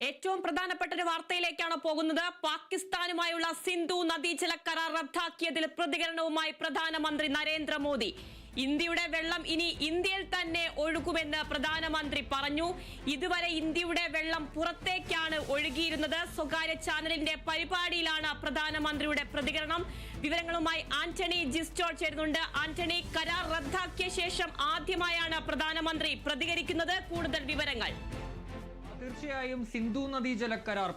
ഏറ്റവും പ്രധാനപ്പെട്ട ഒരു വാർത്തയിലേക്കാണ് പോകുന്നത്. പാകിസ്ഥാനുമായുള്ള സിന്ധു നദീജല കരാർ റദ്ദാക്കിയതിൽ പ്രതികരണവുമായി പ്രധാനമന്ത്രി നരേന്ദ്രമോദി. ഇന്ത്യയുടെ വെള്ളം ഇനി ഇന്ത്യയിൽ തന്നെ ഒഴുകുമെന്ന് പ്രധാനമന്ത്രി പറഞ്ഞു. ഇതുവരെ ഇന്ത്യയുടെ വെള്ളം പുറത്തേക്കാണ് ഒഴുകിയിരുന്നത്. സ്വകാര്യ ചാനലിന്റെ പരിപാടിയിലാണ് പ്രധാനമന്ത്രിയുടെ പ്രതികരണം. വിവരങ്ങളുമായി ആന്റണി ജിസ്റ്റോൾ ചേരുന്നുണ്ട്. ആന്റണി, കരാർ റദ്ദാക്കിയ ശേഷം ആദ്യമായാണ് പ്രധാനമന്ത്രി പ്രതികരിക്കുന്നത്. കൂടുതൽ വിവരങ്ങൾ. തീർച്ചയായും സിന്ധു നദീജല കരാർ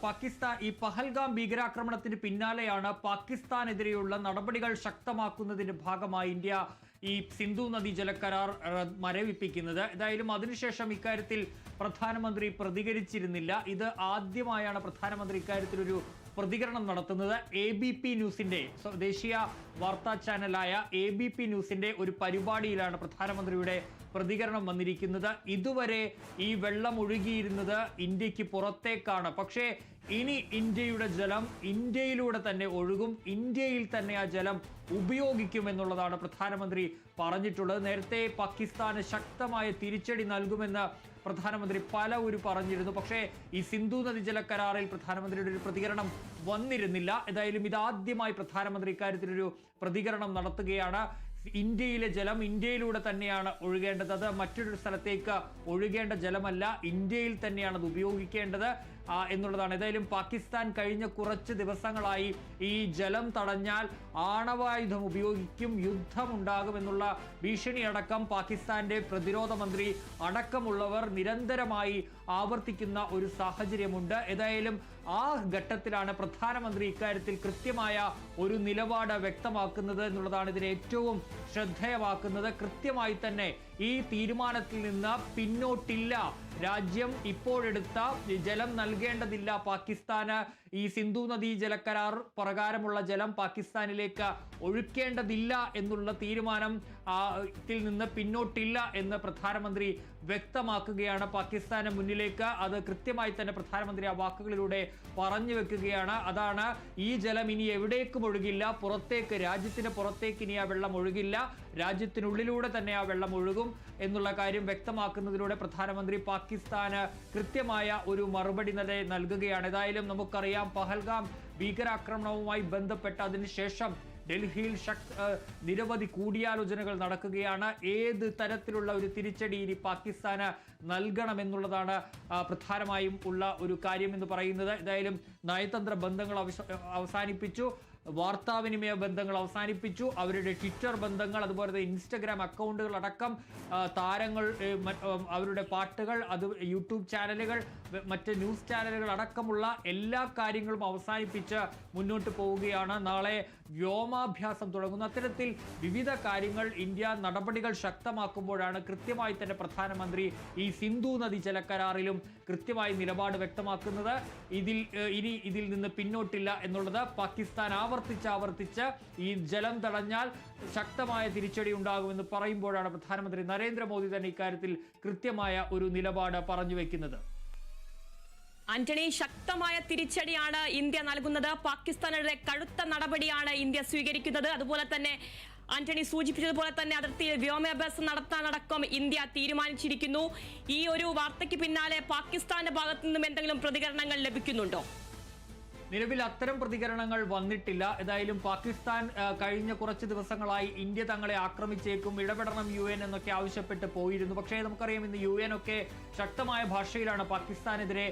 ഈ പഹൽഗാം ഭീകരാക്രമണത്തിന് പിന്നാലെയാണ് പാകിസ്ഥാനെതിരെയുള്ള നടപടികൾ ശക്തമാക്കുന്നതിന്റെ ഭാഗമായി ഇന്ത്യ ഈ സിന്ധു നദീജല കരാർ മരവിപ്പിക്കുന്നത്. ഏതായാലും അതിനുശേഷം ഇക്കാര്യത്തിൽ പ്രധാനമന്ത്രി പ്രതികരിച്ചിരുന്നില്ല. ഇത് ആദ്യമായാണ് പ്രധാനമന്ത്രി ഇക്കാര്യത്തിൽ ഒരു പ്രതികരണം നടത്തുന്നത്. ABP ന്യൂസിന്റെ ദേശീയ വാർത്താ ചാനലായ ABP ന്യൂസിന്റെ ഒരു പരിപാടിയിലാണ് പ്രധാനമന്ത്രിയുടെ പ്രതികരണം വന്നിരിക്കുന്നത്. ഇതുവരെ ഈ വെള്ളം ഒഴുകിയിരുന്നത് ഇന്ത്യക്ക് പുറത്തേക്കാണ്. പക്ഷേ ഇനി ഇന്ത്യയുടെ ജലം ഇന്ത്യയിലൂടെ തന്നെ ഒഴുകും, ഇന്ത്യയിൽ തന്നെ ആ ജലം ഉപയോഗിക്കുമെന്നുള്ളതാണ് പ്രധാനമന്ത്രി പറഞ്ഞിട്ടുള്ളത്. നേരത്തെ പാകിസ്ഥാന് ശക്തമായ തിരിച്ചടി നൽകുമെന്ന് പ്രധാനമന്ത്രി പലവരും പറഞ്ഞിരുന്നു. പക്ഷേ ഈ സിന്ധു നദീജല കരാറിൽ പ്രധാനമന്ത്രിയുടെ ഒരു പ്രതികരണം വന്നിരുന്നില്ല. ഏതായാലും ഇതാദ്യമായി പ്രധാനമന്ത്രി ഇക്കാര്യത്തിലൊരു പ്രതികരണം നടത്തുകയാണ്. ഇന്ത്യയിലെ ജലം ഇന്ത്യയിലൂടെ തന്നെയാണ് ഒഴുകേണ്ടത്, അത് മറ്റൊരു സ്ഥലത്തേക്ക് ഒഴുകേണ്ട ജലമല്ല, ഇന്ത്യയിൽ തന്നെയാണ് അത് ഉപയോഗിക്കേണ്ടത് എന്നുള്ളതാണ്. ഏതായാലും പാകിസ്ഥാൻ കഴിഞ്ഞ കുറച്ച് ദിവസങ്ങളായി ഈ ജലം തടഞ്ഞാൽ ആണവായുധം ഉപയോഗിക്കും, യുദ്ധമുണ്ടാകുമെന്നുള്ള ഭീഷണി അടക്കം പാകിസ്ഥാന്റെ പ്രതിരോധ മന്ത്രി അടക്കമുള്ളവർ നിരന്തരമായി ആവർത്തിക്കുന്ന ഒരു സാഹചര്യമുണ്ട്. ഏതായാലും ആ ഘട്ടത്തിലാണ് പ്രധാനമന്ത്രി ഇക്കാര്യത്തിൽ കൃത്യമായ ഒരു നിലപാട് വ്യക്തമാക്കുന്നത് എന്നുള്ളതാണ് ഇതിനെ ഏറ്റവും ശ്രദ്ധേയമാക്കുന്നത്. കൃത്യമായി തന്നെ ഈ തീരുമാനത്തിൽ നിന്ന് പിന്നോട്ടില്ല, രാജ്യം ഇപ്പോഴെടുത്ത ജലം നൽകേണ്ടതില്ല, പാകിസ്ഥാന് ഈ സിന്ധു നദീ ജലക്കരാർ പ്രകാരമുള്ള ജലം പാകിസ്ഥാനിലേക്ക് ഒഴുക്കേണ്ടതില്ല എന്നുള്ള തീരുമാനത്തിൽ നിന്ന് പിന്നോട്ടില്ല എന്ന് പ്രധാനമന്ത്രി വ്യക്തമാക്കുകയാണ്. പാകിസ്ഥാന് മുന്നിലേക്ക് അത് കൃത്യമായി തന്നെ പ്രധാനമന്ത്രി ആ വാക്കുകളിലൂടെ പറഞ്ഞു വെക്കുകയാണ്. അതാണ്, ഈ ജലം ഇനി എവിടേക്കും ഒഴുകില്ല, പുറത്തേക്ക്, രാജ്യത്തിന് പുറത്തേക്ക് ഇനി ആ വെള്ളം ഒഴുകില്ല, രാജ്യത്തിനുള്ളിലൂടെ തന്നെ ആ വെള്ളം ഒഴുകും എന്നുള്ള കാര്യം വ്യക്തമാക്കുന്നതിലൂടെ പ്രധാനമന്ത്രി പാകിസ്ഥാന് കൃത്യമായ ഒരു മറുപടി നൽകുകയാണ്. ഏതായാലും നമുക്കറിയാം, പഹൽഗാം ഭീകരാക്രമണവുമായി ബന്ധപ്പെട്ട് അതിനുശേഷം ഡൽഹിയിൽ നിരവധി കൂടിയാലോചനകൾ നടക്കുകയാണ്. ഏത് തരത്തിലുള്ള ഒരു തിരിച്ചടി ഇനി പാകിസ്ഥാന് നൽകണമെന്നുള്ളതാണ് പ്രധാനമായും ഉള്ള ഒരു കാര്യം എന്ന് പറയുന്നത്. ഏതായാലും നയതന്ത്ര ബന്ധങ്ങൾ അവസാനിപ്പിച്ചു, വാർത്താവിനിമയ ബന്ധങ്ങൾ അവസാനിപ്പിച്ചു, അവരുടെ ട്വിറ്റർ ബന്ധങ്ങൾ, അതുപോലെ തന്നെ ഇൻസ്റ്റഗ്രാം അക്കൗണ്ടുകൾ അടക്കം, താരങ്ങൾ, അവരുടെ പാട്ടുകൾ, അത് യൂട്യൂബ് ചാനലുകൾ, മറ്റ് ന്യൂസ് ചാനലുകൾ അടക്കമുള്ള എല്ലാ കാര്യങ്ങളും അവസാനിപ്പിച്ച് മുന്നോട്ട് പോവുകയാണ്. നാളെ വ്യോമാഭ്യാസം തുടങ്ങുന്നു. അത്തരത്തിൽ വിവിധ കാര്യങ്ങൾ ഇന്ത്യ നടപടികൾ ശക്തമാക്കുമ്പോഴാണ് കൃത്യമായി തന്നെ പ്രധാനമന്ത്രി ഈ സിന്ധു നദി ജലക്കരാറിലും കൃത്യമായി നിലപാട് വ്യക്തമാക്കുന്നത്. ഇതിൽ നിന്ന് പിന്നോട്ടില്ല എന്നുള്ളത്. പാകിസ്ഥാൻ ആവർത്തിച്ച് ഈ ജലം തടഞ്ഞാൽ ശക്തമായ തിരിച്ചടി ഉണ്ടാകുമെന്ന് പറയുമ്പോഴാണ് പ്രധാനമന്ത്രി നരേന്ദ്രമോദി തന്നെ ഇക്കാര്യത്തിൽ കൃത്യമായ ഒരു നിലപാട് പറഞ്ഞു വെക്കുന്നത്. ആന്റണി, ശക്തമായ തിരിച്ചടിയാണ് ഇന്ത്യ നൽകുന്നത്. പാകിസ്ഥാനെതിരെ കടുത്ത നടപടിയാണ് ഇന്ത്യ സ്വീകരിക്കുന്നത്. അതുപോലെ തന്നെ ആന്റണി സൂചിപ്പിച്ചതുപോലെ തന്നെ അതിർത്തിയിൽ വ്യോമാഭ്യാസം നടത്താനടക്കം ഇന്ത്യ തീരുമാനിച്ചിരിക്കുന്നു. ഈ ഒരു വാർത്തയ്ക്ക് പിന്നാലെ പാകിസ്ഥാന്റെ ഭാഗത്തു നിന്നും എന്തെങ്കിലും പ്രതികരണങ്ങൾ ലഭിക്കുന്നുണ്ടോ? നിലവിൽ അത്തരം പ്രതികരണങ്ങൾ വന്നിട്ടില്ല. ഏതായാലും പാകിസ്ഥാൻ കഴിഞ്ഞ കുറച്ച് ദിവസങ്ങളായി ഇന്ത്യ തങ്ങളെ ആക്രമിച്ചേക്കും, ഇടപെടണം UN എന്നൊക്കെ ആവശ്യപ്പെട്ട് പോയിരുന്നു. പക്ഷേ നമുക്കറിയാം, ഇന്ന് UN ഒക്കെ ശക്തമായ ഭാഷയിലാണ് പാകിസ്ഥാനെതിരെ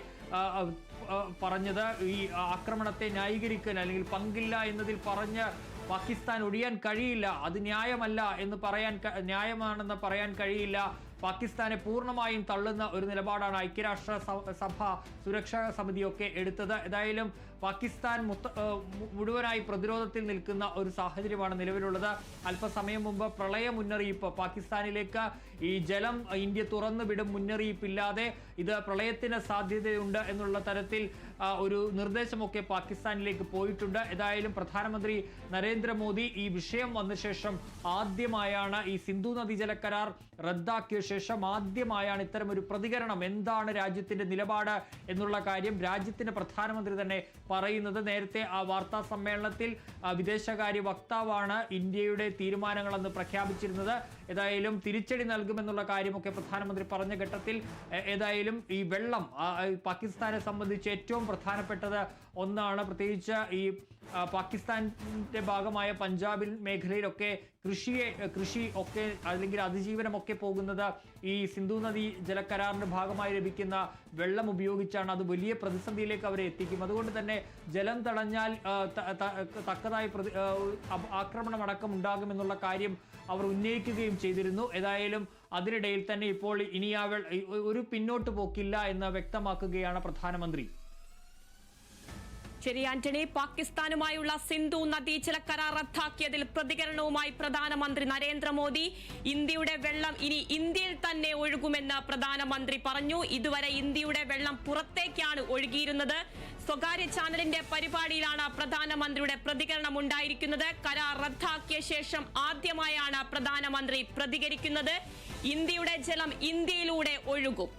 പറഞ്ഞത്. ഈ ആക്രമണത്തെ ന്യായീകരിക്കാൻ അല്ലെങ്കിൽ പങ്കില്ല എന്നതിൽ പറഞ്ഞ് പാകിസ്ഥാൻ ഒഴിയാൻ കഴിയില്ല, അത് ന്യായമാണെന്ന് പറയാൻ കഴിയില്ല, പാകിസ്ഥാനെ പൂർണ്ണമായും തള്ളുന്ന ഒരു നിലപാടാണ് ഐക്യരാഷ്ട്ര സഭ സുരക്ഷാ സമിതിയൊക്കെ എടുത്തത്. ഏതായാലും പാകിസ്ഥാൻ മുഴുവനായി പ്രതിരോധത്തിൽ നിൽക്കുന്ന ഒരു സാഹചര്യമാണ് നിലവിലുള്ളത്. അല്പസമയം മുമ്പ് പ്രളയ മുന്നറിയിപ്പ് പാകിസ്ഥാനിലേക്ക് ഈ ജലം ഇന്ത്യ തുറന്നു വിടും മുന്നറിയിപ്പില്ലാതെ ഇത് പ്രളയത്തിന് സാധ്യതയുണ്ട് എന്നുള്ള തരത്തിൽ ഒരു നിർദ്ദേശമൊക്കെ പാകിസ്ഥാനിലേക്ക് പോയിട്ടുണ്ട്. ഏതായാലും പ്രധാനമന്ത്രി നരേന്ദ്രമോദി ഈ വിഷയം വന്ന ശേഷം ആദ്യമായാണ് ഈ സിന്ധു നദീജല കരാർ റദ്ദാക്കിയ ശേഷം ആദ്യമായാണ് ഇത്തരം ഒരു പ്രതികരണം. എന്താണ് രാജ്യത്തിന്റെ നിലപാട് എന്നുള്ള കാര്യം രാജ്യത്തിന്റെ പ്രധാനമന്ത്രി തന്നെ പറയുന്നത്. നേരത്തെ ആ വാർത്താ സമ്മേളനത്തിൽ വിദേശകാര്യ വക്താവാണ് ഇന്ത്യയുടെ തീരുമാനങ്ങളെന്ന് പ്രഖ്യാപിച്ചിരുന്നത്. ഏതായാലും തിരിച്ചടി നൽകുമെന്നുള്ള കാര്യമൊക്കെ പ്രധാനമന്ത്രി പറഞ്ഞ ഘട്ടത്തിൽ ഏതായാലും ഈ വെള്ളം പാകിസ്ഥാനെ സംബന്ധിച്ച് ഏറ്റവും പ്രധാനപ്പെട്ടത് ഒന്നാണ്. പ്രത്യേകിച്ച് ഈ പാകിസ്ഥാന്റെ ഭാഗമായ പഞ്ചാബിൽ മേഖലയിലൊക്കെ കൃഷി ഒക്കെ അല്ലെങ്കിൽ അതിജീവനമൊക്കെ പോകുന്നത് ഈ സിന്ധു നദീ ജലക്കരാറിന്റെ ഭാഗമായി ലഭിക്കുന്ന വെള്ളം ഉപയോഗിച്ചാണ്. അത് വലിയ പ്രതിസന്ധിയിലേക്ക് അവരെ എത്തിക്കും. അതുകൊണ്ട് തന്നെ ജലം തടഞ്ഞാൽ തക്കതായ ആക്രമണം അടക്കം ഉണ്ടാകുമെന്നുള്ള കാര്യം അവർ ഉന്നയിക്കുകയും ചെയ്തിരുന്നു. ഏതായാലും അതിനിടയിൽ തന്നെ ഇപ്പോൾ ഇനി ഒരു പിന്നോട്ട് പോക്കില്ല എന്ന് വ്യക്തമാക്കുകയാണ് പ്രധാനമന്ത്രി. ശരി ആന്റണി, പാകിസ്ഥാനുമായുള്ള സിന്ധു നദീജല കരാർ റദ്ദാക്കിയതിൽ പ്രതികരണവുമായി പ്രധാനമന്ത്രി നരേന്ദ്രമോദി. ഇന്ത്യയുടെ വെള്ളം ഇനി ഇന്ത്യയിൽ തന്നെ ഒഴുകുമെന്ന് പ്രധാനമന്ത്രി പറഞ്ഞു. ഇതുവരെ ഇന്ത്യയുടെ വെള്ളം പുറത്തേക്കാണ് ഒഴുകിയിരുന്നത്. സ്വകാര്യ ചാനലിന്റെ പരിപാടിയിലാണ് പ്രധാനമന്ത്രിയുടെ പ്രതികരണം ഉണ്ടായിരിക്കുന്നത്. കരാർ റദ്ദാക്കിയ ശേഷം ആദ്യമായാണ് പ്രധാനമന്ത്രി പ്രതികരിക്കുന്നത്. ഇന്ത്യയുടെ ജലം ഇന്ത്യയിലൂടെ ഒഴുകും.